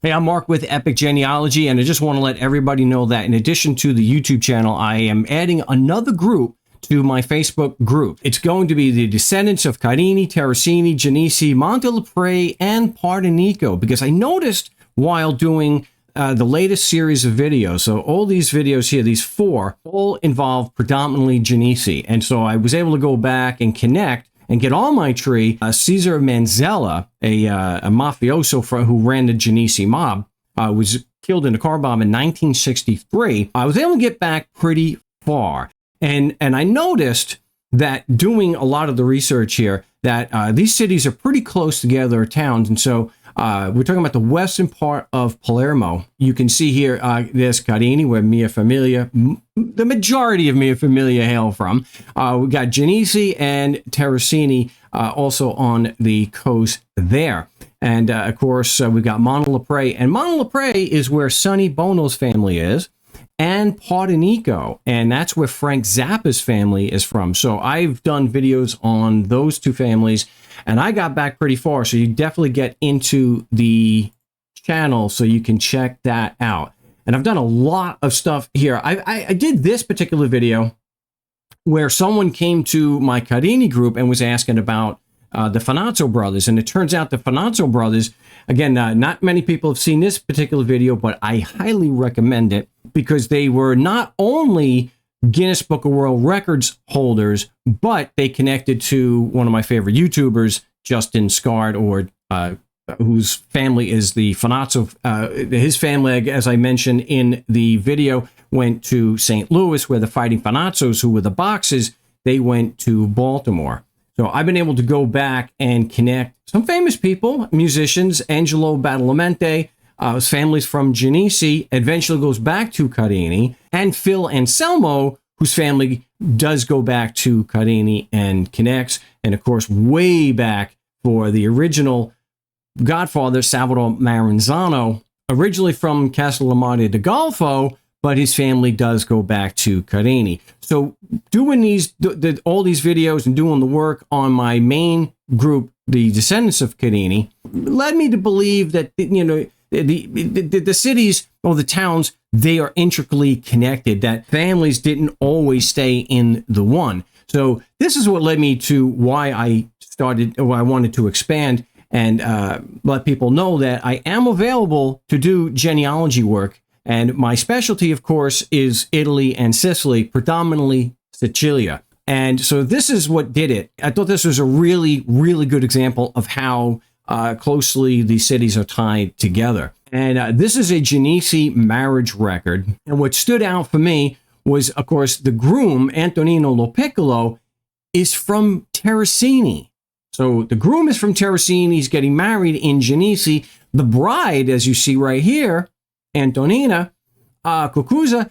Hey, I'm Mark with Epic Genealogy, and I just want to let everybody know that in addition to the YouTube channel, I am adding another group to my Facebook group. It's going to be the descendants of Carini, Terracini, Genesi, Montelepre, and Pardonico, because I noticed while doing the latest series of videos, so all these videos here, these four, all involve predominantly Genesi, and so I was able to go back and connect and get on my tree, Caesar Manzella, a mafioso who ran the Genesi mob, was killed in a car bomb in 1963. I was able to get back pretty far. And I noticed that doing a lot of the research here, that these cities are pretty close together, towns. And so we're talking about the western part of Palermo. You can see here, there's Carini, where Mia Familia, the majority of Mia Familia hail from. We got Genesi and Terracini also on the coast there. And of course, we've got Montelepre. And Montelepre is where Sonny Bono's family is, and Pardonico, and that's where Frank Zappa's family is from. So I've done videos on those two families, and I got back pretty far, so you definitely get into the channel so you can check that out. And I've done a lot of stuff here. I did this particular video where someone came to my Carini group and was asking about the Finazzo brothers, and it turns out the Finazzo brothers, again, not many people have seen this particular video, but I highly recommend it, because they were not only Guinness Book of World Records holders, but they connected to one of my favorite YouTubers, Justin Scard, or whose family is the Finazzo. His family, as I mentioned in the video, went to St. Louis, where the Fighting Finazzos, who were the Boxers, they went to Baltimore. So I've been able to go back and connect some famous people, musicians. Angelo Badalamenti, his family's from Genesi, eventually goes back to Carini, and Phil Anselmo, whose family does go back to Carini and connects. And of course, way back for the original Godfather, Salvatore Maranzano, originally from Castellammare di Golfo, but his family does go back to Carini. So doing all these videos and doing the work on my main group, the descendants of Carini, led me to believe that, you know, the cities or the towns, they are intricately connected, that families didn't always stay in the one. So this is what led me to why I wanted to expand and let people know that I am available to do genealogy work. And my specialty, of course, is Italy and Sicily, predominantly Sicilia. And so this is what did it. I thought this was a really, really good example of how closely these cities are tied together. And this is a Genesi marriage record. And what stood out for me was, of course, the groom, Antonino Lopiccolo, is from Terracini. So the groom is from Terracini. He's getting married in Genesi. The bride, as you see right here, Antonina Cucuzza,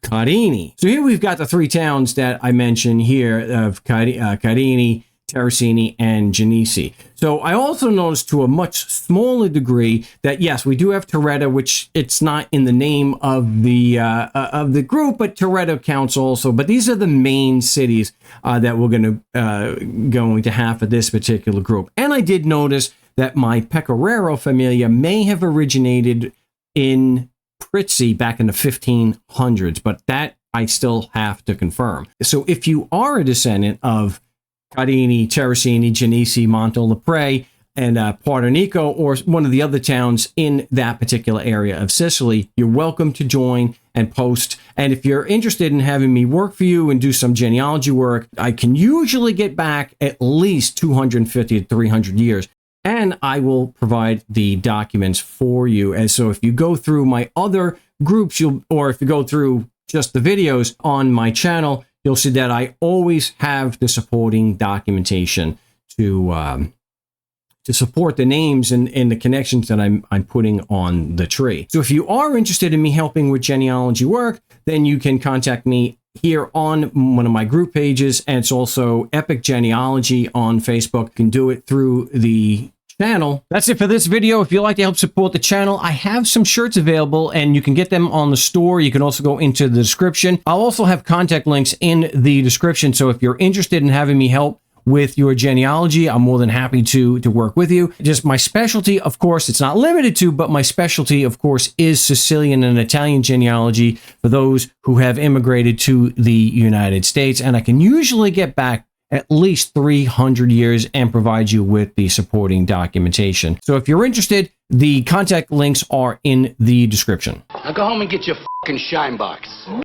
Carini. So here we've got the three towns that I mentioned here of Carini, Terracini, and Genesi. So I also noticed, to a much smaller degree, that yes, we do have Toretta, which it's not in the name of the group, but Toretta counts also. But these are the main cities that we're going to have for this particular group. And I did notice that my Pecoraro familia may have originated in Prizzi back in the 1500s, but that I still have to confirm. So if you are a descendant of Carini, Terracini, Genesi, Montelepre, and Pardonico, or one of the other towns in that particular area of Sicily, you're welcome to join and post. And if you're interested in having me work for you and do some genealogy work, I can usually get back at least 250 to 300 years. And I will provide the documents for you. And so if you go through my other groups, or if you go through just the videos on my channel, you'll see that I always have the supporting documentation to support the names and the connections that I'm putting on the tree. So if you are interested in me helping with genealogy work, then you can contact me here on one of my group pages, and it's also Epic Genealogy on Facebook. You can do it through the channel. That's it for this video. If you'd like to help support the channel, I have some shirts available, and you can get them on the store. You can also go into the description. I'll also have contact links in the description, so if you're interested in having me help with your genealogy, I'm more than happy to work with you. Just my specialty, of course, it's not limited to, but my specialty, of course, is Sicilian and Italian genealogy for those who have immigrated to the United States. And I can usually get back at least 300 years and provide you with the supporting documentation. So if you're interested, the contact links are in the description. Now go home and get your fucking shine box.